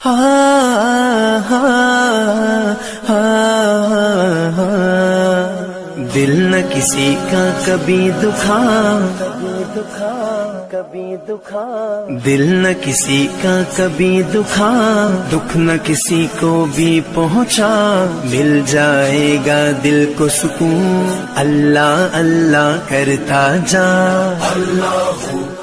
हा हा हा हा। दिल न किसी का कभी दुखा, कभी दुखा, दिल न किसी का कभी दुखा, दुख न किसी को भी पहुंचा, मिल जाएगा दिल को सुकून, अल्लाह अल्लाह करता जा। अल्लाह